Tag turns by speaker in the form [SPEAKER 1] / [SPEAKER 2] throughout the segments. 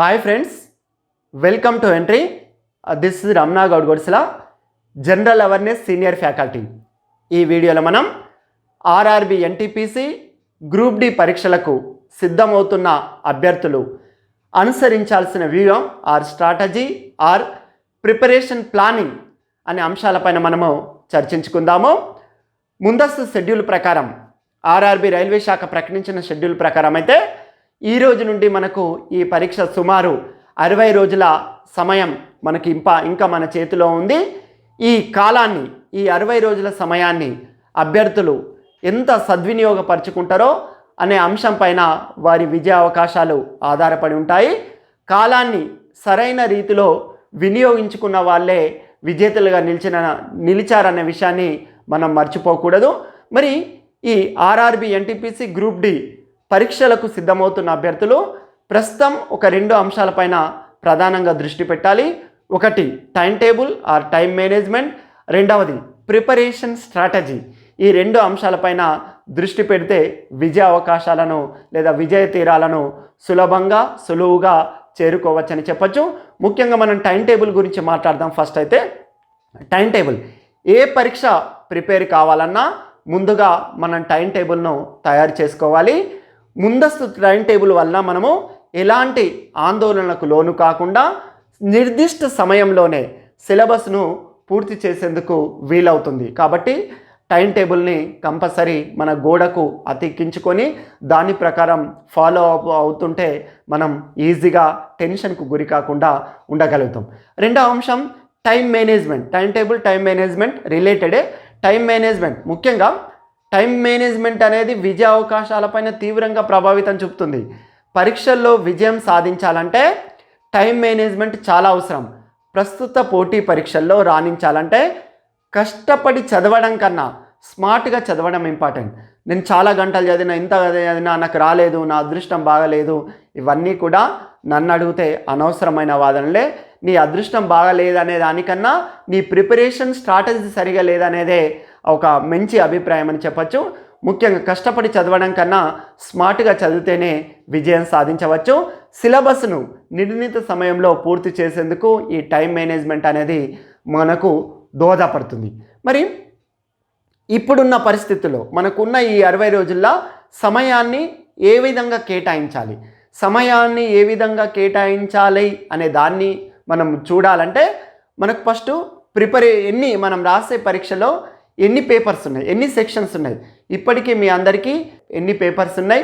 [SPEAKER 1] Hi friends, welcome to Entri. This is Ramana Goud Godsala, general awareness senior faculty. ఈ వీడియోలో మనం RRB NTPC group D పరీక్షలకు సిద్ధమవుతున్న అభ్యర్థులు అనుసరించాల్సిన వ్యూహం or strategy or preparation planning అనే అంశాలపైన మనము చర్చించుకుందాము. ముందస్తు షెడ్యూల్ ప్రకారం ఆర్ఆర్బి రైల్వే శాఖ ప్రకటించిన షెడ్యూల్ ప్రకారం అయితే ఈ రోజు నుండి మనకు ఈ పరీక్ష సుమారు 60 రోజుల సమయం మనకి ఇంకా మన చేతిలో ఉంది. ఈ కాలాన్ని, ఈ 60 రోజుల సమయాన్ని అభ్యర్థులు ఎంత సద్వినియోగపరుచుకుంటారో అనే అంశం పైన వారి విజయ అవకాశాలు ఆధారపడి ఉంటాయి. కాలాన్ని సరైన రీతిలో వినియోగించుకున్న వాళ్ళే విజేతలుగా నిలిచారనే విషయాన్ని మనం మర్చిపోకూడదు. మరి ఈ ఆర్ఆర్బి ఎన్టీపీసీ గ్రూప్ డి పరీక్షలకు సిద్ధమవుతున్న అభ్యర్థులు ప్రస్తుతం ఒక 2 అంశాలపైన ప్రధానంగా దృష్టి పెట్టాలి. ఒకటి time table or time management, రెండవది ప్రిపరేషన్ స్ట్రాటజీ. ఈ 2 అంశాలపైన దృష్టి పెడితే విజయ అవకాశాలను లేదా విజయ తీరాలను సులువుగా చేరుకోవచ్చని చెప్పచ్చు. ముఖ్యంగా మనం టైం టేబుల్ గురించి మాట్లాడదాం. ఫస్ట్ అయితే టైం టేబుల్, ఏ పరీక్ష ప్రిపేర్ కావాలన్నా ముందుగా మనం టైం టేబుల్ను తయారు చేసుకోవాలి. ముందస్తు టైం టేబుల్ వల్ల మనము ఎలాంటి ఆందోళనలకు లోను కాకుండా నిర్దిష్ట సమయంలోనే సిలబస్ను పూర్తి చేసేందుకు వీలవుతుంది. కాబట్టి టైం టేబుల్ని కంపల్సరీ మన గోడకు అతికించుకొని దాని ప్రకారం ఫాలో అవుతుంటే మనం ఈజీగా టెన్షన్కు గురి కాకుండా ఉండగలుగుతాం. రెండవ అంశం time management. Time table, time management రిలేటెడే. టైం మేనేజ్మెంట్, ముఖ్యంగా టైం మేనేజ్మెంట్ అనేది విజయ అవకాశాలపైన తీవ్రంగా ప్రభావితం చూపుతుంది. పరీక్షల్లో విజయం సాధించాలంటే టైం మేనేజ్మెంట్ చాలా అవసరం. ప్రస్తుత పోటీ పరీక్షల్లో రాణించాలంటే కష్టపడి చదవడం కన్నా స్మార్ట్గా చదవడం ఇంపార్టెంట్. నేను చాలా గంటలు చదివినా, ఇంత చదివినా నాకు రాలేదు, నా అదృష్టం బాగలేదు, ఇవన్నీ కూడా నన్ను అడిగితే అనవసరమైన వాదనలే. నీ అదృష్టం బాగలేదనే దానికన్నా నీ ప్రిపరేషన్ స్ట్రాటజీ సరిగా లేదనేదే ఒక మంచి అభిప్రాయం అని చెప్పచ్చు. ముఖ్యంగా కష్టపడి చదవడం కన్నా స్మార్ట్గా చదివితేనే విజయం సాధించవచ్చు. సిలబస్ను నిర్ణీత సమయంలో పూర్తి చేసేందుకు ఈ టైం మేనేజ్మెంట్ అనేది మనకు దోహదపడుతుంది. మరి ఇప్పుడున్న పరిస్థితుల్లో మనకున్న ఈ 60 రోజుల్లో సమయాన్ని ఏ విధంగా కేటాయించాలి, సమయాన్ని ఏ విధంగా కేటాయించాలి అనే దాన్ని మనం చూడాలంటే మనకు ఫస్ట్ మనం రాసే పరీక్షలో ఎన్ని పేపర్స్ ఉన్నాయి, ఎన్ని సెక్షన్స్ ఉన్నాయి, ఇప్పటికీ మీ అందరికీ ఎన్ని పేపర్స్ ఉన్నాయి,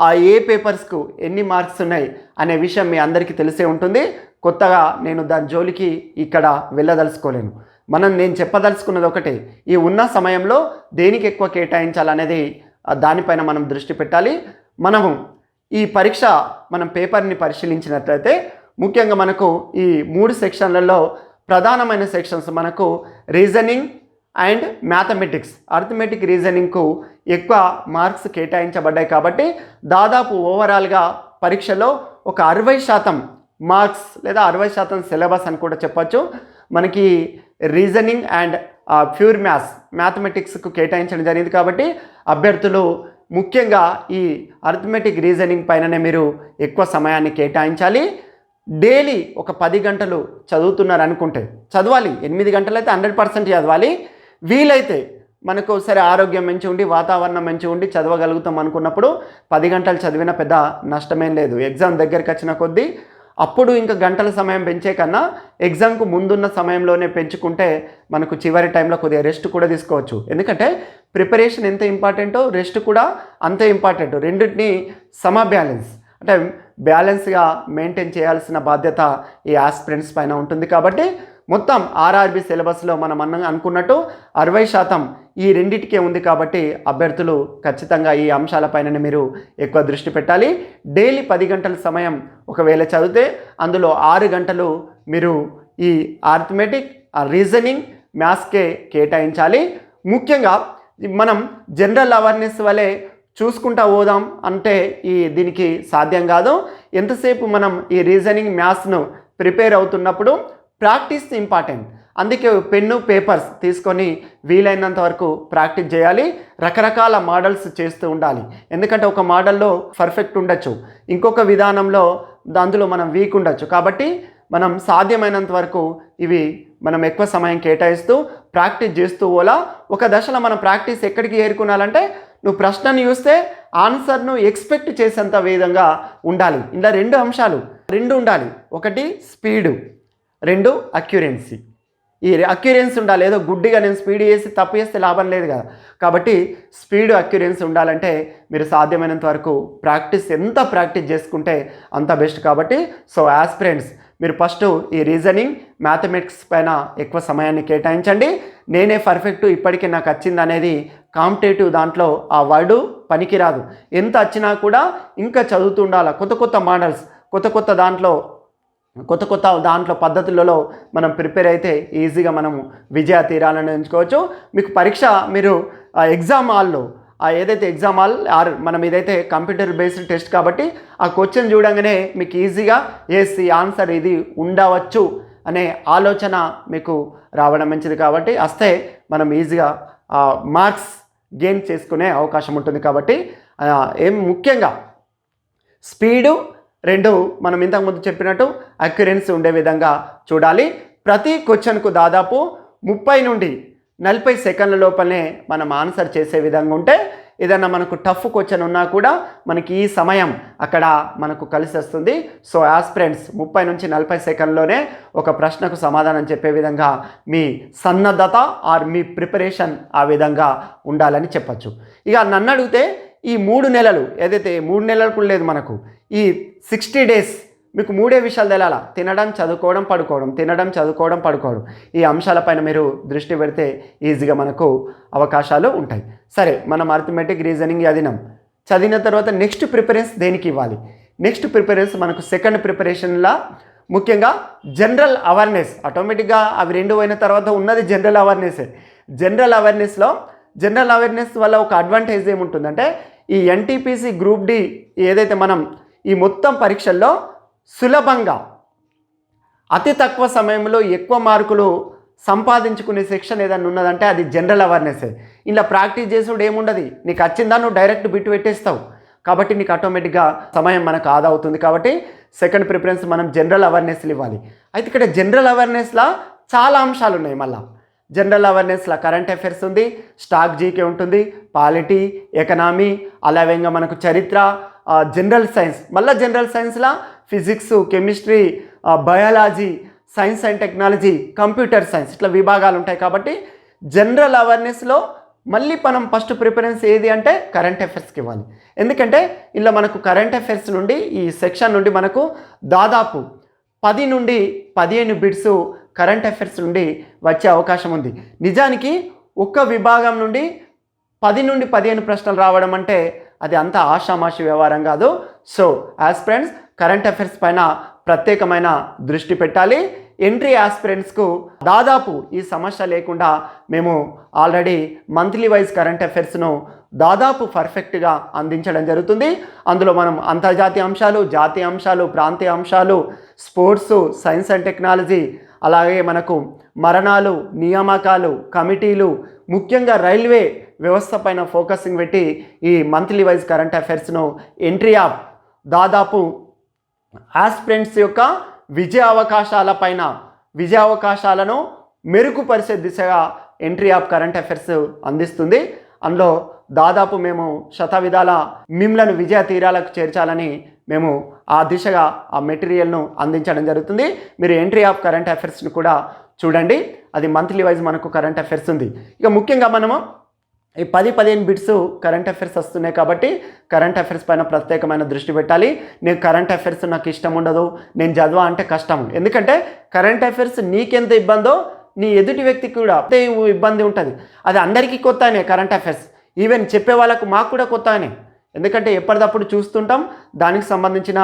[SPEAKER 1] ఆ ఏ పేపర్స్కు ఎన్ని మార్క్స్ ఉన్నాయి అనే విషయం మీ అందరికీ తెలిసే ఉంటుంది. కొత్తగా నేను దాని జోలికి ఇక్కడ వెళ్ళదలుచుకోలేను. నేను చెప్పదలుచుకున్నది ఒకటే, ఈ ఉన్న సమయంలో దేనికి ఎక్కువ కేటాయించాలనేది దానిపైన మనం దృష్టి పెట్టాలి. మనము ఈ పరీక్ష పేపర్ని పరిశీలించినట్లయితే ముఖ్యంగా మనకు ఈ 3 సెక్షన్లలో ప్రధానమైన సెక్షన్స్ మనకు రీజనింగ్ అండ్ మ్యాథమెటిక్స్, అర్థమెటిక్ రీజనింగ్కు ఎక్కువ మార్క్స్ కేటాయించబడ్డాయి. కాబట్టి దాదాపు ఓవరాల్గా పరీక్షలో ఒక 60% మార్క్స్ లేదా 60% సిలబస్ అని కూడా చెప్పచ్చు మనకి రీజనింగ్ అండ్ ప్యూర్ మ్యాథమెటిక్స్కు కేటాయించడం జరిగింది. కాబట్టి అభ్యర్థులు ముఖ్యంగా ఈ అర్థమెటిక్ రీజనింగ్ పైననే మీరు ఎక్కువ సమయాన్ని కేటాయించాలి. డైలీ ఒక 10 గంటలు చదువుతున్నారు అనుకుంటే చదవాలి. 8 గంటలు అయితే 100% చదవాలి. వీలైతే మనకు సరే ఆరోగ్యం మంచి ఉండి, వాతావరణం మంచి ఉండి చదవగలుగుతాం అనుకున్నప్పుడు 10 గంటలు చదివిన పెద్ద నష్టమేం లేదు. ఎగ్జామ్ దగ్గరికి వచ్చిన కొద్దీ అప్పుడు ఇంకా గంటల సమయం పెంచే కన్నా ఎగ్జామ్కు ముందున్న సమయంలోనే పెంచుకుంటే మనకు చివరి టైంలో కొద్దిగా రెస్ట్ కూడా తీసుకోవచ్చు. ఎందుకంటే ప్రిపరేషన్ ఎంత ఇంపార్టెంటో రెస్ట్ కూడా అంతే ఇంపార్టెంట్. రెండింటిని బ్యాలెన్స్ అంటే బ్యాలెన్స్గా మెయింటైన్ చేయాల్సిన బాధ్యత ఈ ఆస్పిరెంట్స్ పైన ఉంటుంది. కాబట్టి మొత్తం ఆర్ఆర్బి సిలబస్లో మనం అనుకున్నట్టు 60% ఈ రెండింటికే ఉంది. కాబట్టి అభ్యర్థులు ఖచ్చితంగా ఈ అంశాలపైన మీరు ఎక్కువ దృష్టి పెట్టాలి. డైలీ 10 గంటల సమయం ఒకవేళ చదివితే అందులో 6 గంటలు మీరు ఈ ఆర్థమెటిక్, రీజనింగ్, మ్యాథ్స్కే కేటాయించాలి. ముఖ్యంగా మనం జనరల్ అవేర్నెస్ వలె చూసుకుంటా పోదాం అంటే దీనికి సాధ్యం కాదు. ఎంతసేపు మనం ఈ రీజనింగ్, మ్యాథ్స్ను ప్రిపేర్ అవుతున్నప్పుడు ప్రాక్టీస్ ఇంపార్టెంట్. అందుకే పెన్ను పేపర్స్ తీసుకొని వీలైనంత వరకు ప్రాక్టీస్ చేయాలి. రకరకాల మోడల్స్ చేస్తూ ఉండాలి. ఎందుకంటే ఒక మోడల్లో పర్ఫెక్ట్ ఉండొచ్చు, ఇంకొక విధానంలో అందులో మనం వీక్ ఉండొచ్చు. కాబట్టి మనం సాధ్యమైనంత వరకు ఇవి మనం ఎక్కువ సమయం కేటాయిస్తూ ప్రాక్టీస్ చేస్తూ పోలా. ఒక దశలో మనం ప్రాక్టీస్ ఎక్కడికి ఏరుకున్నాలంటే నువ్వు ప్రశ్నను చూస్తే ఆన్సర్ను ఎక్స్పెక్ట్ చేసేంత విధంగా ఉండాలి. ఇలా రెండు అంశాలు ఉండాలి. ఒకటి స్పీడు, రెండు అక్యురెన్సీ. ఈ అక్యురెన్సీ ఉండాలి. ఏదో గుడ్డిగా నేను స్పీడ్ చేసి తప్పు చేస్తే లాభం లేదు కదా. కాబట్టి స్పీడ్ అక్యురెన్సీ ఉండాలంటే మీరు సాధ్యమైనంత వరకు ఎంత ప్రాక్టీస్ చేసుకుంటే అంత బెస్ట్. కాబట్టి సో యాస్పిరెంట్స్ మీరు ఫస్ట్ ఈ రీజనింగ్ మ్యాథమెటిక్స్ పైన ఎక్కువ సమయాన్ని కేటాయించండి. నేనే పర్ఫెక్ట్ ఇప్పటికీ నాకు వచ్చింది అనేది కాంపిటేటివ్ దాంట్లో ఆ వర్డ్ పనికిరాదు. ఎంత వచ్చినా కూడా ఇంకా చదువుతూ ఉండాలి. కొత్త మోడల్స్, కొత్త దాంట్లో పద్ధతులలో మనం ప్రిపేర్ అయితే ఈజీగా మనము విజయ తీరాలను ఎంచుకోవచ్చు. మీకు పరీక్ష మీరు ఎగ్జామ్ హాల్లో ఏదైతే ఎగ్జామ్ హాల్ మనం ఇదైతే కంప్యూటర్ బేస్డ్ టెస్ట్ కాబట్టి ఆ క్వశ్చన్ చూడంగానే మీకు ఈజీగా ఈ ఆన్సర్ ఇది ఉండవచ్చు అనే ఆలోచన మీకు రావడం మంచిది. కాబట్టి వస్తే మనం ఈజీగా మార్క్స్ గెయిన్ చేసుకునే అవకాశం ఉంటుంది. కాబట్టి ముఖ్యంగా స్పీడు, రెండు మనం ఇంతకుముందు చెప్పినట్టు అక్యురెన్సీ ఉండే విధంగా చూడాలి. ప్రతి క్వశ్చన్కు దాదాపు 30 నుండి 40 సెకండ్ల లోపలనే మనం ఆన్సర్ చేసే విధంగా ఉంటే ఏదన్నా మనకు టఫ్ క్వశ్చన్ ఉన్నా కూడా మనకి ఈ సమయం అక్కడ మనకు కలిసి వస్తుంది. సో యాస్పిరెంట్స్ 30 నుంచి 40 సెకండ్లోనే ఒక ప్రశ్నకు సమాధానం చెప్పే విధంగా మీ సన్నద్ధత ఆర్ మీ ప్రిపరేషన్ ఆ విధంగా ఉండాలని చెప్పచ్చు. ఇక నన్ను అడిగితే ఈ 3 నెలలు ఏదైతే 3 నెలలకు లేదు మనకు ఈ 60 డేస్ మీకు 3 విషయాలు తెలాలా: తినడం, చదువుకోవడం, పడుకోవడం, తినడం, చదువుకోవడం, పడుకోవడం. ఈ అంశాలపైన మీరు దృష్టి పెడితే ఈజీగా మనకు అవకాశాలు ఉంటాయి. సరే, మనం అర్థమెటిక్, రీజనింగ్ చదివిన తర్వాత నెక్స్ట్ ప్రిఫరెన్స్ దేనికి ఇవ్వాలి? నెక్స్ట్ ప్రిఫరెన్స్ మనకు సెకండ్ ప్రిపరేషన్లా ముఖ్యంగా జనరల్ అవేర్నెస్. ఆటోమేటిక్గా అవి 2 అయిన తర్వాత ఉన్నది జనరల్ అవేర్నెస్సే. జనరల్ అవేర్నెస్ వల్ల ఒక అడ్వాంటేజ్ ఏముంటుందంటే ఈ ఎన్టీపీసీ గ్రూప్ డి ఏదైతే మనం ఈ మొత్తం పరీక్షల్లో సులభంగా అతి తక్కువ సమయంలో ఎక్కువ మార్కులు సంపాదించుకునే సెక్షన్ ఏదైనా ఉన్నదంటే అది జనరల్ అవేర్నెస్సే. ఇలా ప్రాక్టీస్ చేసుడు ఏముండదు, నీకు వచ్చిందా నువ్వు డైరెక్ట్ బిట్ పెట్టేస్తావు. కాబట్టి నీకు ఆటోమేటిక్గా సమయం మనకు ఆదా అవుతుంది. కాబట్టి సెకండ్ ప్రిఫరెన్స్ మనం జనరల్ అవేర్నెస్లు ఇవ్వాలి. అయితే ఇక్కడ జనరల్ అవేర్నెస్లో చాలా అంశాలు ఉన్నాయి. మళ్ళీ జనరల్ అవేర్నెస్లో కరెంట్ అఫైర్స్ ఉంది, స్టాక్ జీకే ఉంటుంది, పాలిటీ, ఎకనామీ, అలాగే మనకు చరిత్ర, జనరల్ సైన్స్. మళ్ళీ జనరల్ సైన్స్లో physics, chemistry, biology, science and technology, computer science, ఇట్లా విభాగాలు ఉంటాయి. కాబట్టి జనరల్ అవేర్నెస్లో మళ్ళీ మనం ఫస్ట్ ప్రిఫరెన్స్ ఏది అంటే కరెంట్ అఫైర్స్కి ఇవ్వాలి. ఎందుకంటే ఇలా మనకు కరెంట్ అఫైర్స్ నుండి ఈ సెక్షన్ నుండి మనకు దాదాపు 10 నుండి 15 బిట్స్ కరెంట్ అఫైర్స్ నుండి వచ్చే అవకాశం ఉంది. నిజానికి ఒక్క విభాగం నుండి 10 నుండి 15 ప్రశ్నలు రావడం అంటే అది అంత ఆషామాషి వ్యవహారం కాదు. సో యాస్పిరెంట్స్ కరెంట్ అఫైర్స్ పైన ప్రత్యేకమైన దృష్టి పెట్టాలి. ఎంట్రీ యాస్పిరెంట్స్కు దాదాపు ఈ సమస్య లేకుండా మేము ఆల్రెడీ మంత్లీ వైజ్ కరెంట్ అఫైర్స్ను దాదాపు పర్ఫెక్ట్గా అందించడం జరుగుతుంది. అందులో మనం అంతర్జాతీయ అంశాలు, జాతీయ అంశాలు, ప్రాంతీయ అంశాలు, స్పోర్ట్స్, సైన్స్ అండ్ టెక్నాలజీ, అలాగే మనకు మరణాలు, నియామకాలు, కమిటీలు, ముఖ్యంగా రైల్వే వ్యవస్థ పైన ఫోకసింగ్ పెట్టి ఈ మంత్లీ వైజ్ కరెంట్ అఫైర్స్ను ఎంట్రీ ఆఫ్ దాదాపు ఆస్పిరెంట్స్ యొక్క విజయ అవకాశాలను మెరుగుపరిచే దిశగా ఎంట్రీ ఆఫ్ కరెంట్ అఫైర్స్ అందిస్తుంది. అందులో దాదాపు మేము శతవిధాల మిమ్మల్ని విజయ తీరాలకు చేర్చాలని మేము ఆ దిశగా ఆ మెటీరియల్ను అందించడం జరుగుతుంది. మీరు ఎంట్రీ ఆఫ్ కరెంట్ అఫైర్స్ను కూడా చూడండి. అది మంత్లీ వైజ్ మనకు కరెంట్ అఫైర్స్ ఉంది. ఇక ముఖ్యంగా మనము ఈ 10-15 బిట్స్ కరెంట్ అఫైర్స్ వస్తున్నాయి కాబట్టి కరెంట్ అఫైర్స్ పైన ప్రత్యేకమైన దృష్టి పెట్టాలి. నేను కరెంట్ అఫైర్స్ నాకు ఇష్టం ఉండదు, నేను చదవ అంటే కష్టం. ఎందుకంటే కరెంట్ అఫైర్స్ నీకెంత ఇబ్బందో నీ ఎదుటి వ్యక్తికి కూడా అంతే ఇబ్బంది ఉంటుంది. అది అందరికీ కొత్తనే కరెంట్ అఫైర్స్, ఈవెన్ చెప్పే వాళ్ళకు మాకు కూడా కొత్తనే. ఎందుకంటే ఎప్పటికప్పుడు చూస్తుంటాం, దానికి సంబంధించిన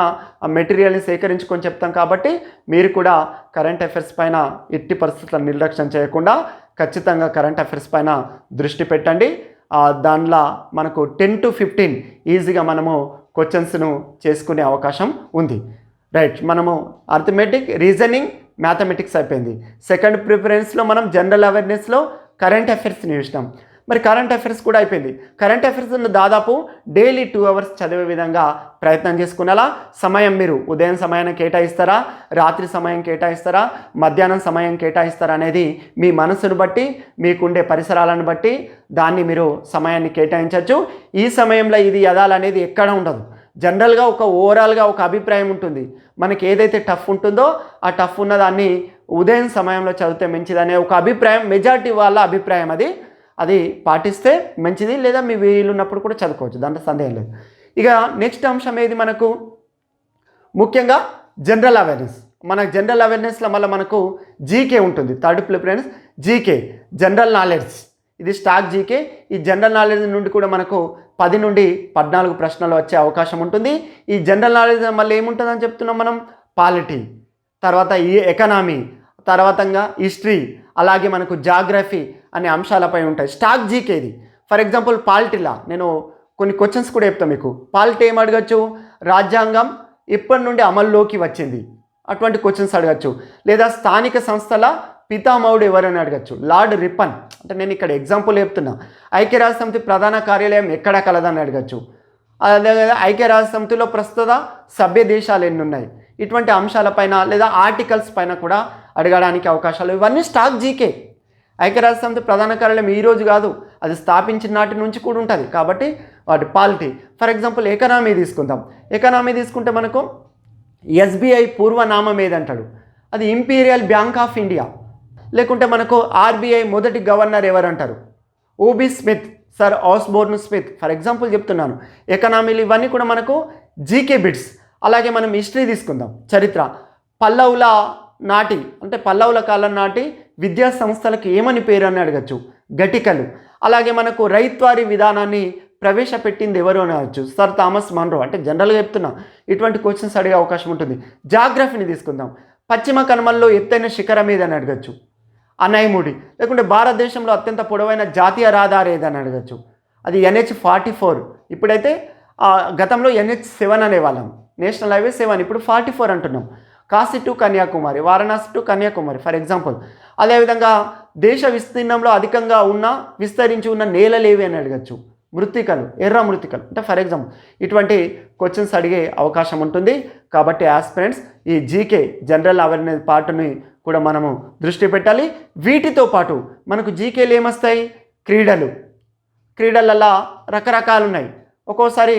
[SPEAKER 1] మెటీరియల్ని సేకరించుకొని చెప్తాం. కాబట్టి మీరు కూడా కరెంట్ అఫైర్స్ పైన ఎట్టి పరిస్థితులను నిర్లక్ష్యం చేయకుండా ఖచ్చితంగా కరెంట్ అఫైర్స్ పైన దృష్టి పెట్టండి. దానిలో మనకు 10 to 15 ఈజీగా మనము క్వశ్చన్స్ను చేసుకునే అవకాశం ఉంది. రైట్, మనము అర్థమెటిక్, రీజనింగ్, మ్యాథమెటిక్స్ అయిపోయింది. సెకండ్ ప్రిఫరెన్స్లో మనం జనరల్ అవేర్నెస్లో కరెంట్ అఫైర్స్ని చూసినాం. మరి కరెంట్ అఫైర్స్ కూడా అయిపోయింది. కరెంట్ అఫైర్స్ దాదాపు డైలీ 2 అవర్స్ చదివే విధంగా ప్రయత్నం చేసుకునేలా సమయం మీరు ఉదయం సమయాన్ని కేటాయిస్తారా, రాత్రి సమయం కేటాయిస్తారా, మధ్యాహ్నం సమయం కేటాయిస్తారా అనేది మీ మనసును బట్టి, మీకుండే పరిసరాలను బట్టి దాన్ని మీరు సమయాన్ని కేటాయించవచ్చు. ఈ సమయంలో ఇది యదాలనేది ఎక్కడ ఉండదు. జనరల్గా ఓవరాల్గా ఒక అభిప్రాయం ఉంటుంది. మనకి ఏదైతే టఫ్ ఉంటుందో ఆ టఫ్ ఉన్నదాన్ని ఉదయం సమయంలో చదివితే మంచిదనే ఒక అభిప్రాయం, మెజారిటీ వాళ్ళ అభిప్రాయం అది పాటిస్తే మంచిది. లేదా మీ వీలున్నప్పుడు కూడా చదువుకోవచ్చు, దాంట్లో సందేహం లేదు. ఇక నెక్స్ట్ అంశం ఏది మనకు ముఖ్యంగా జనరల్ అవేర్నెస్. జనరల్ అవేర్నెస్లో మళ్ళీ మనకు జీకే ఉంటుంది. Third preference GK, general knowledge. ఇది స్టాక్ జీకే. ఈ జనరల్ నాలెడ్జ్ నుండి కూడా మనకు 10 నుండి 14 ప్రశ్నలు వచ్చే అవకాశం ఉంటుంది. ఈ జనరల్ నాలెడ్జ్ మళ్ళీ ఏముంటుందని చెప్తున్నాం మనం, పాలిటీ, తర్వాత ఈ ఎకనామీ, తర్వాతంగా హిస్టరీ, అలాగే మనకు జాగ్రఫీ అనే అంశాలపై ఉంటాయి. స్టాక్ జీకే ఇది. ఫర్ ఎగ్జాంపుల్ పాలిటీలా నేను కొన్ని క్వశ్చన్స్ కూడా చెప్తాను మీకు. పాలిటీ ఏం అడగచ్చు, రాజ్యాంగం ఇప్పటి నుండి అమల్లోకి వచ్చింది, అటువంటి క్వశ్చన్స్ అడగచ్చు. లేదా స్థానిక సంస్థల పితామహుడు ఎవరని అడగచ్చు, లార్డ్ రిప్పన్. అంటే నేను ఇక్కడ ఎగ్జాంపుల్ చెప్తున్నా. ఐక్యరాజ్యసమితి ప్రధాన కార్యాలయం ఎక్కడ కలదని అడగచ్చు. అదే ఐక్యరాజ్యసమితిలో ప్రస్తుత సభ్య దేశాలు ఎన్ని ఉన్నాయి, ఇటువంటి అంశాలపైన లేదా ఆర్టికల్స్ పైన కూడా అడగడానికి అవకాశాలు. ఇవన్నీ స్టాక్ జీకే. ఐక్యరాజ్యసమితి ప్రధాన కార్యాలయం ఈరోజు కాదు, అది స్థాపించిన నాటి నుంచి కూడా ఉంటుంది. కాబట్టి వాటి పాలిటీ. ఫర్ ఎగ్జాంపుల్ ఎకనామీ తీసుకుందాం. ఎకనామీ తీసుకుంటే మనకు ఎస్బీఐ పూర్వనామం ఏదంటాడు, అది ఇంపీరియల్ బ్యాంక్ ఆఫ్ ఇండియా. లేకుంటే మనకు ఆర్బీఐ మొదటి గవర్నర్ ఎవరంటారు, O B Smith, sir Osborne Smith. For example చెప్తున్నాను. ఎకనామీలు ఇవన్నీ కూడా మనకు జీకే బిట్స్. అలాగే మనం హిస్టరీ తీసుకుందాం, చరిత్ర. పల్లవుల నాటి అంటే పల్లవుల కాలం నాటి విద్యా సంస్థలకు ఏమని పేరు అని అడగచ్చు, ఘటికలు. అలాగే మనకు రైత్వారీ విధానాన్ని ప్రవేశపెట్టింది ఎవరు అనవచ్చు, సర్ థామస్ మన్రో. అంటే జనరల్గా చెప్తున్నా, ఇటువంటి క్వశ్చన్స్ అడిగే అవకాశం ఉంటుంది. జాగ్రఫీని తీసుకుందాం. పశ్చిమ కనుమల్లో ఎత్తైన శిఖరం ఏదని అడగచ్చు, అనైముడి. లేకుంటే భారతదేశంలో అత్యంత పొడవైన జాతీయ రహదారి ఏదని అడగచ్చు, అది NH-44. ఇప్పుడైతే గతంలో NH-7 అనేవాళ్ళం, నేషనల్ హైవే 7. ఇప్పుడు 44 అంటున్నాం. Kashi to Kanyakumari, Varanasi to Kanyakumari for example. అదేవిధంగా దేశ విస్తీర్ణంలో అధికంగా విస్తరించి ఉన్న నేలలేవి అని అడగచ్చు, మృత్తికలు, ఎర్ర మృత్తికలు. అంటే ఫర్ ఎగ్జాంపుల్ ఇటువంటి క్వశ్చన్స్ అడిగే అవకాశం ఉంటుంది. కాబట్టి ఆస్పిరెంట్స్ ఈ జీకే జనరల్ అవేర్నెస్ పార్ట్ని కూడా మనము దృష్టి పెట్టాలి. వీటితో పాటు మనకు జీకేలు ఏమొస్తాయి, క్రీడలలో రకరకాలు ఉన్నాయి. ఒక్కోసారి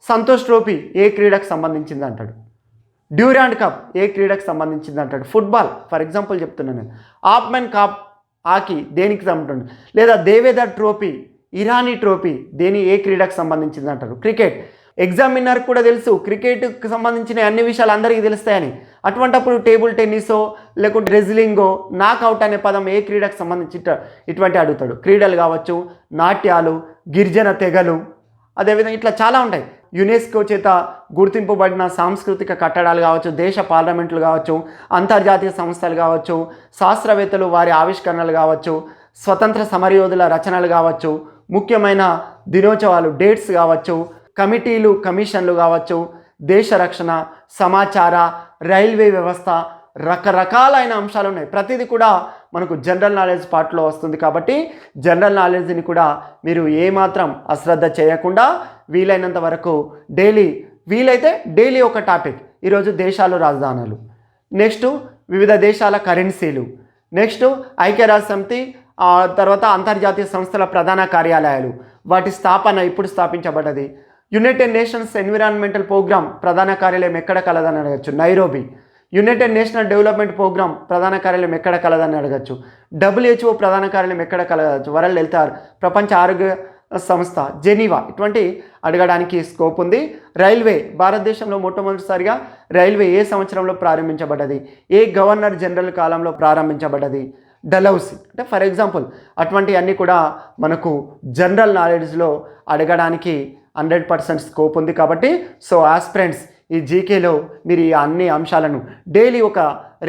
[SPEAKER 1] సంతోష్ ట్రోఫీ ఏ క్రీడకు సంబంధించింది అంటాడు, డ్యూరాండ్ కప్ ఏ క్రీడకు సంబంధించింది అంటాడు, ఫుట్బాల్ ఫర్ ఎగ్జాంపుల్ చెప్తున్నాను నేను, ఆప్మెన్ కప్ హాకీ దేనికి సంబంధించి, లేదా దేవేదర్ ట్రోఫీ, ఇరానీ ట్రోఫీ ఏ క్రీడకు సంబంధించింది అంటారు, క్రికెట్. ఎగ్జామినర్ కూడా తెలుసు క్రికెట్కి సంబంధించిన అన్ని విషయాలు అందరికీ తెలుస్తాయని. అటువంటప్పుడు టేబుల్ టెన్నిసో లేకుంటే రెజ్లింగో, నాకౌట్ అనే పదం ఏ క్రీడకు సంబంధించి ఇటువంటి అడుగుతాడు. క్రీడలు కావచ్చు, నాట్యాలు, గిరిజన తెగలు, అదేవిధంగా ఇట్లా చాలా ఉంటాయి. యునెస్కో చేత గుర్తింపబడిన సాంస్కృతిక కట్టడాలు కావచ్చు, దేశ పార్లమెంట్లు కావచ్చు, అంతర్జాతీయ సంస్థలు కావచ్చు, శాస్త్రవేత్తలు వారి ఆవిష్కరణలు కావచ్చు, స్వతంత్ర సమరయోధుల రచనలు కావచ్చు, ముఖ్యమైన దినోత్సవాలు డేట్స్ కావచ్చు, కమిటీలు కమిషన్లు కావచ్చు, దేశ రక్షణ, సమాచార, రైల్వే వ్యవస్థ, రకరకాలైన అంశాలు ఉన్నాయి. ప్రతిదీ కూడా మనకు జనరల్ నాలెడ్జ్ పార్ట్లో వస్తుంది. కాబట్టి జనరల్ నాలెడ్జ్ని కూడా మీరు ఏమాత్రం అశ్రద్ధ చేయకుండా వీలైనంత వరకు వీలైతే డైలీ ఒక టాపిక్. ఈరోజు దేశాలు రాజధానులు, నెక్స్ట్ వివిధ దేశాల కరెన్సీలు, నెక్స్ట్ ఐక్యరాజ్యసమితి, తర్వాత అంతర్జాతీయ సంస్థల ప్రధాన కార్యాలయాలు, వాటి స్థాపన ఇప్పుడు స్థాపించబడ్డది. యునైటెడ్ నేషన్స్ ఎన్విరాన్మెంటల్ ప్రోగ్రామ్ ప్రధాన కార్యాలయం ఎక్కడ కలదని అడగచ్చు, Nairobi. United National Development Programme ప్రధాన కార్యాలయం ఎక్కడ కలదని అడగచ్చు. WHO ప్రధాన కార్యాలయం ఎక్కడ కలగచ్చు, వరల్డ్ హెల్త్ ప్రపంచ ఆరోగ్య సంస్థ జెనీవా. ఇటువంటి అడగడానికి స్కోప్ ఉంది. రైల్వే, భారతదేశంలో మొట్టమొదటిసారిగా రైల్వే ఏ సంవత్సరంలో ప్రారంభించబడ్డది, ఏ గవర్నర్ జనరల్ కాలంలో ప్రారంభించబడ్డది, డలౌసీ. అంటే ఫర్ ఎగ్జాంపుల్ అటువంటి అన్నీ కూడా మనకు జనరల్ నాలెడ్జ్లో అడగడానికి 100% స్కోప్ ఉంది. కాబట్టి సో ఆస్పిరెంట్స్ ఈ జీకేలో మీరు ఈ అన్ని అంశాలను డైలీ ఒక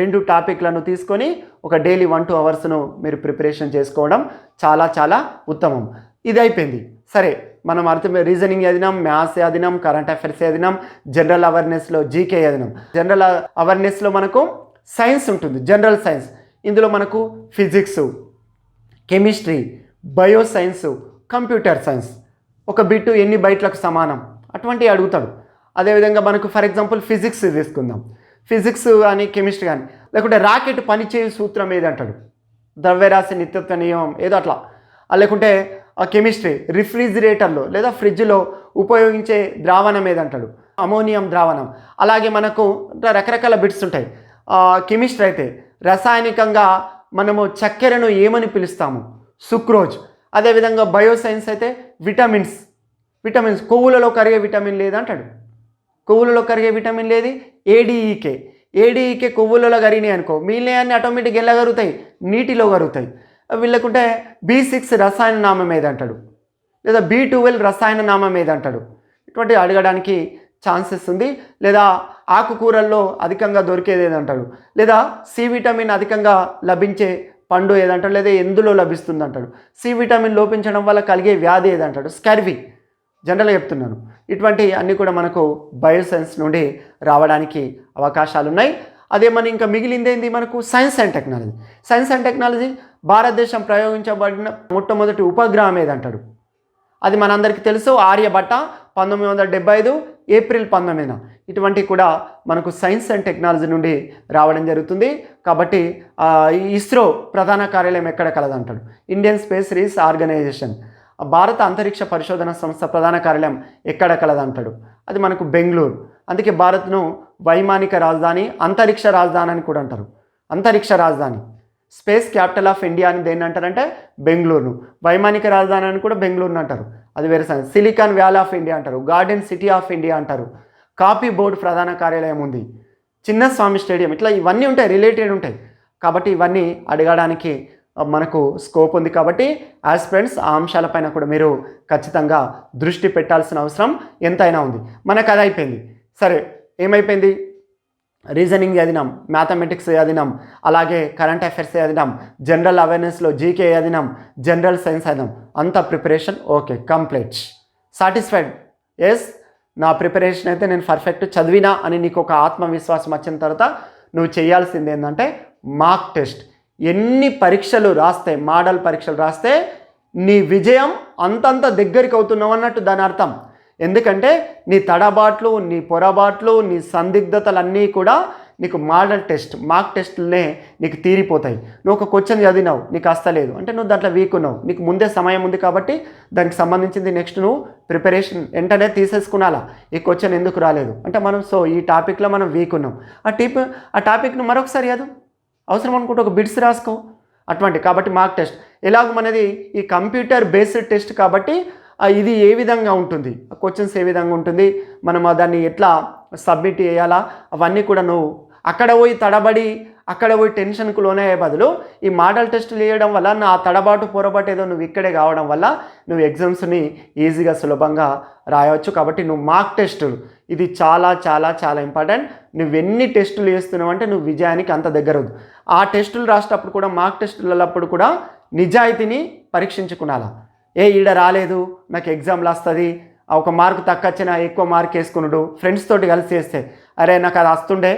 [SPEAKER 1] 2 టాపిక్లను తీసుకొని ఒక డైలీ 1-2 అవర్స్ను మీరు ప్రిపరేషన్ చేసుకోవడం చాలా చాలా ఉత్తమం. ఇది అయిపోయింది. సరే, మనం రీజనింగ్ చదివినాం, మ్యాథ్స్ చదివినాం, కరెంట్ అఫైర్స్ చదివినాం, జనరల్ అవేర్నెస్లో జీకే చదివినాం. జనరల్ అవేర్నెస్లో మనకు సైన్స్ ఉంటుంది, జనరల్ సైన్స్. ఇందులో మనకు physics, chemistry, bio science, computer science, ఒక బిట్టు ఎన్ని బైట్లకు సమానం అటువంటివి అడుగుతాడు. అదేవిధంగా మనకు ఫర్ ఎగ్జాంపుల్ ఫిజిక్స్ తీసుకుందాం. ఫిజిక్స్ కానీ కెమిస్ట్రీ కానీ, లేకుంటే రాకెట్ పనిచేయు సూత్రం ఏది అంటాడు, ద్రవ్యరాశి నిత్యత్వ నియమం ఏదో అట్లా. లేకుంటే కెమిస్ట్రీ రిఫ్రిజిరేటర్లో లేదా ఫ్రిడ్జ్లో ఉపయోగించే ద్రావణం ఏదంటాడు, అమోనియం ద్రావణం. అలాగే మనకు రకరకాల బిట్స్ ఉంటాయి. కెమిస్ట్రీ అయితే రసాయనికంగా మనము చక్కెరను ఏమని పిలుస్తాము, సుక్రోజ్. అదేవిధంగా బయోసైన్స్ అయితే విటమిన్స్, కొవ్వులలో కరిగే విటమిన్ లేదంటాడు. కొవ్వులలో కరిగే విటమిన్ లేది ఏడీఈకే కొవ్వులలో కరిగినాయి అనుకో, మిగిలినవన్నీ ఆటోమేటిక్గా ఎలా కరుగుతాయి, నీటిలో కరుగుతాయి. వీళ్ళకుంటే B6 రసాయన నామం ఏదంటాడు, లేదా B12 రసాయన నామం ఏదంటాడు. ఇటువంటి అడగడానికి ఛాన్సెస్ ఉంది. లేదా ఆకుకూరల్లో అధికంగా దొరికేది ఏదంటాడు, లేదా సి విటమిన్ అధికంగా లభించే పండు ఏదంటాడు, లేదా ఎందులో లభిస్తుంది అంటాడు. సి విటమిన్ లోపించడం వల్ల కలిగే వ్యాధి ఏదంటాడు, స్కర్వీ. జనరల్గా చెప్తున్నాను. ఇటువంటి అన్నీ కూడా మనకు బయోసైన్స్ నుండి రావడానికి అవకాశాలు ఉన్నాయి. అదే మన ఇంకా మిగిలిందేంది మనకు science and technology. Science and technology భారతదేశం ప్రయోగించబడిన మొట్టమొదటి ఉపగ్రహం ఏదంటాడు, అది మనందరికీ తెలుసు, ఆర్యభట్ట 1975 ఏప్రిల్ 19న. ఇటువంటివి కూడా మనకు సైన్స్ అండ్ టెక్నాలజీ నుండి రావడం జరుగుతుంది. కాబట్టి ఇస్రో ప్రధాన కార్యాలయం ఎక్కడ కలదంటాడు, ఇండియన్ స్పేస్ రీసెర్చ్ ఆర్గనైజేషన్. భారత అంతరిక్ష పరిశోధన సంస్థ ప్రధాన కార్యాలయం ఎక్కడ కలదంటాడు, అది మనకు బెంగళూరు. అందుకే భారత్ను వైమానిక రాజధాని, అంతరిక్ష రాజధాని అని కూడా అంటారు. అంతరిక్ష రాజధాని, స్పేస్ క్యాపిటల్ ఆఫ్ ఇండియా అని దేన్ని అంటారంటే బెంగళూరును. వైమానిక రాజధాని అని కూడా బెంగళూరును అంటారు, అది వేరే science. Silicon valley of India అంటారు, గార్డెన్ సిటీ ఆఫ్ ఇండియా అంటారు. కాపీ బోర్డు ప్రధాన కార్యాలయం ఉంది, చిన్నస్వామి స్టేడియం. ఇట్లా ఇవన్నీ ఉంటాయి, రిలేటెడ్ ఉంటాయి. కాబట్టి ఇవన్నీ అడగడానికి మనకు స్కోప్ ఉంది. కాబట్టి ఆస్పిరెంట్స్ ఆ అంశాలపైన కూడా మీరు ఖచ్చితంగా దృష్టి పెట్టాల్సిన అవసరం ఎంతైనా ఉంది. మనకు అది అయిపోయింది. సరే, ఏమైపోయింది, రీజనింగ్ చదివినాం, మ్యాథమెటిక్స్ చదివినాం, అలాగే కరెంట్ అఫైర్స్ చదివినాం, జనరల్ అవేర్నెస్లో జీకే చదివినాం, జనరల్ సైన్స్ చదివినాం. అంత preparation okay, complete, satisfied. Yes, నా ప్రిపరేషన్ అయితే నేను పర్ఫెక్ట్ చదివినా అని నీకు ఒక ఆత్మవిశ్వాసం వచ్చిన తర్వాత నువ్వు చేయాల్సింది ఏంటంటే మార్క్ టెస్ట్. ఎన్ని పరీక్షలు రాస్తే, మోడల్ పరీక్షలు రాస్తే నీ విజయం అంతంత దగ్గరికి అవుతున్నావు అన్నట్టు దాని అర్థం. ఎందుకంటే నీ తడబాట్లు, నీ పొరబాట్లు, నీ సందిగ్ధతలన్నీ కూడా నీకు మోడల్ టెస్ట్, మార్క్ టెస్ట్లనే నీకు తీరిపోతాయి. నువ్వు ఒక క్వశ్చన్ చదివినావు, నీకు వస్తలేదు అంటే నువ్వు దాంట్లో వీక్ ఉన్నావు, నీకు ముందే సమయం ఉంది కాబట్టి దానికి సంబంధించింది నెక్స్ట్ నువ్వు ప్రిపరేషన్ వెంటనే తీసేసుకునాలా. ఈ క్వశ్చన్ ఎందుకు రాలేదు అంటే మనం ఈ టాపిక్లో మనం వీక్ ఉన్నాం, ఆ టాపిక్ను మరొకసారి చదువు, అవసరం అనుకుంటే ఒక బిట్స్ రాసుకో అటువంటి. కాబట్టి మార్క్ టెస్ట్ ఎలాగో మనది ఈ కంప్యూటర్ బేస్డ్ టెస్ట్ కాబట్టి ఇది ఏ విధంగా ఉంటుంది, క్వశ్చన్స్ ఏ విధంగా ఉంటుంది, మనం దాన్ని ఎట్లా సబ్మిట్ చేయాలా, అవన్నీ కూడా నువ్వు అక్కడ పోయి తడబడి అక్కడ పోయి టెన్షన్కు లోనయ్యే బదులు ఈ మోడల్ టెస్టులు వేయడం వల్ల నా తడబాటు పొరబాటు ఏదో నువ్వు ఇక్కడే కావడం వల్ల నువ్వు ఎగ్జామ్స్ని ఈజీగా సులభంగా రాయవచ్చు. కాబట్టి నువ్వు మార్క్ టెస్టులు ఇది చాలా చాలా చాలా ఇంపార్టెంట్. నువ్వు ఎన్ని టెస్టులు వేస్తున్నావు అంటే నువ్వు విజయానికి అంత దగ్గర అవుతుంది. ఆ టెస్టులు రాసేటప్పుడు కూడా, మార్క్ టెస్టులప్పుడు కూడా నిజాయితీని పరీక్షించుకునాలా. ఈడ రాలేదు నాకు ఎగ్జామ్లు వస్తుంది, ఒక మార్కు తక్కువ వచ్చినా ఎక్కువ మార్క్ వేసుకున్నాడు, ఫ్రెండ్స్ తోటి కలిసి చేస్తే అరే నాకు అది వస్తుండే,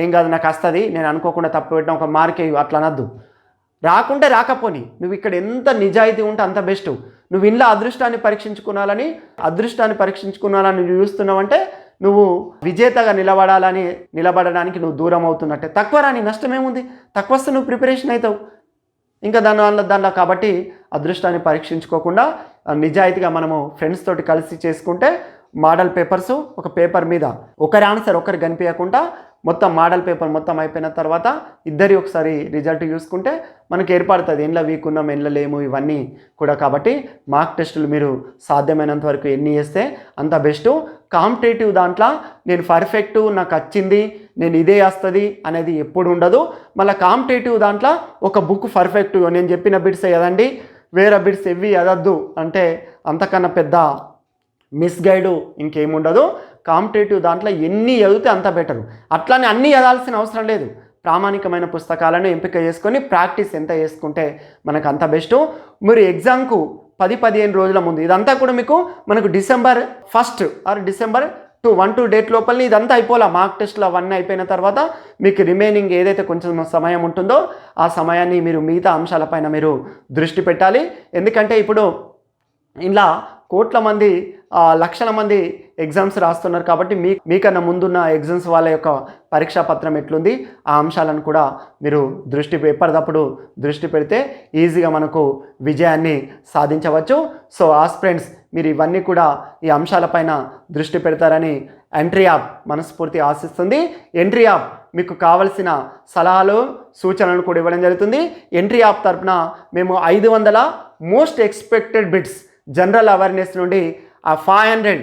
[SPEAKER 1] ఏం కాదు నాకు వస్తుంది, నేను అనుకోకుండా తప్పు పెట్టిన ఒక మార్క్ అట్లా అనద్దు. రాకుంటే రాకపోని, నువ్వు ఇక్కడ ఎంత నిజాయితీ ఉంటే అంత బెస్ట్. నువ్వు ఇంట్లో అదృష్టాన్ని పరీక్షించుకున్నాలని నువ్వు చూస్తున్నావంటే నువ్వు విజేతగా నిలబడడానికి నువ్వు దూరం అవుతున్నట్టే. తక్కువ రాని నష్టమేముంది, తక్కువ వస్తే నువ్వు ప్రిపరేషన్ అవుతావు ఇంకా దానిలో. కాబట్టి అదృష్టాన్ని పరీక్షించుకోకుండా నిజాయితీగా మనము ఫ్రెండ్స్ తోటి కలిసి చేసుకుంటే మోడల్ పేపర్స్ ఒక పేపర్ మీద ఒకరి ఆన్సర్ ఒకరు కనిపించకుండా మొత్తం మోడల్ పేపర్ మొత్తం అయిపోయిన తర్వాత ఇద్దరి ఒకసారి రిజల్ట్ చూసుకుంటే మనకు ఏర్పడుతుంది ఎన్ల వీక్ ఉన్నాం ఎన్ల లేము ఇవన్నీ కూడా. కాబట్టి మార్క్ టెస్టులు మీరు సాధ్యమైనంత వరకు ఎన్ని చేస్తే అంత బెస్ట్. కాంపిటేటివ్ దాంట్లో నేను పర్ఫెక్ట్ నాకు వచ్చింది నేను ఇదే వస్తుంది అనేది ఎప్పుడు ఉండదు. మళ్ళీ కాంపిటేటివ్ దాంట్లో ఒక బుక్ పర్ఫెక్ట్ నేను చెప్పిన బిట్స్ కదండి, వేరే బిట్స్ ఎవ్వి చదవద్దు అంటే అంతకన్నా పెద్ద మిస్గైడు ఇంకేముండదు. కాంపిటేటివ్ దాంట్లో ఎన్ని చదివితే అంత బెటరు. అట్లానే అన్నీ చదవాల్సిన అవసరం లేదు. ప్రామాణికమైన పుస్తకాలను ఎంపిక చేసుకొని ప్రాక్టీస్ ఎంత చేసుకుంటే మనకు అంత బెస్ట్. మీరు ఎగ్జామ్కు 10-15 రోజుల ముందు ఇదంతా కూడా మనకు December 1 or December 1 to date లోపల ఇదంతా అయిపోలే. మార్క్ టెస్ట్లు అవన్నీ అయిపోయిన తర్వాత మీకు రిమైనింగ్ ఏదైతే కొంచెం సమయం ఉంటుందో ఆ సమయాన్ని మీరు మిగతా అంశాలపైన మీరు దృష్టి పెట్టాలి. ఎందుకంటే ఇప్పుడు ఇలా కోట్ల మంది లక్షల మంది ఎగ్జామ్స్ రాస్తున్నారు కాబట్టి మీకన్నా ముందున్న ఎగ్జామ్స్ వాళ్ళ యొక్క పరీక్షా పత్రం ఎట్లుంది ఆ అంశాలను కూడా మీరు ఎప్పటికప్పుడు దృష్టి పెడితే ఈజీగా మనకు విజయాన్ని సాధించవచ్చు. సో ఆస్పిరెంట్స్ మీరు ఇవన్నీ కూడా ఈ అంశాలపైన దృష్టి పెడతారని ఎంట్రీ యాప్ మనస్ఫూర్తిగా ఆశిస్తుంది. ఎంట్రీ యాప్ మీకు కావలసిన సలహాలు సూచనలు కూడా ఇవ్వడం జరుగుతుంది. ఎంట్రీ యాప్ తరఫున మేము 500 most expected bits general awareness నుండి ఆ 500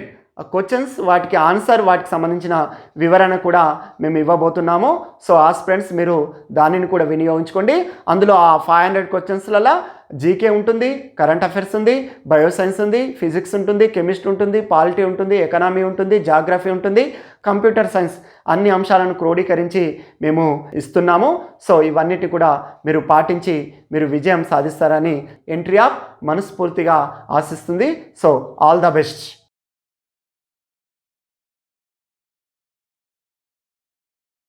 [SPEAKER 1] క్వశ్చన్స్ వాటికి ఆన్సర్ వాటికి సంబంధించిన వివరణ కూడా మేము ఇవ్వబోతున్నాము. సో ఆస్పిరెంట్స్ మీరు దానిని కూడా వినియోగించుకోండి. అందులో ఆ 500 క్వశ్చన్స్లలో జీకే ఉంటుంది, కరెంట్ అఫైర్స్ ఉంది, బయోసైన్స్ ఉంది, ఫిజిక్స్ ఉంటుంది, కెమిస్ట్రీ ఉంటుంది, పాలిటీ ఉంటుంది, ఎకనామీ ఉంటుంది, జాగ్రఫీ ఉంటుంది, కంప్యూటర్ సైన్స్ అన్ని అంశాలను క్రోడీకరించి మేము ఇస్తున్నాము. సో ఇవన్నిటి కూడా మీరు పాటించి మీరు విజయం సాధిస్తారని ఎంట్రీ యాప్ మనస్ఫూర్తిగా ఆశిస్తుంది. So all the best.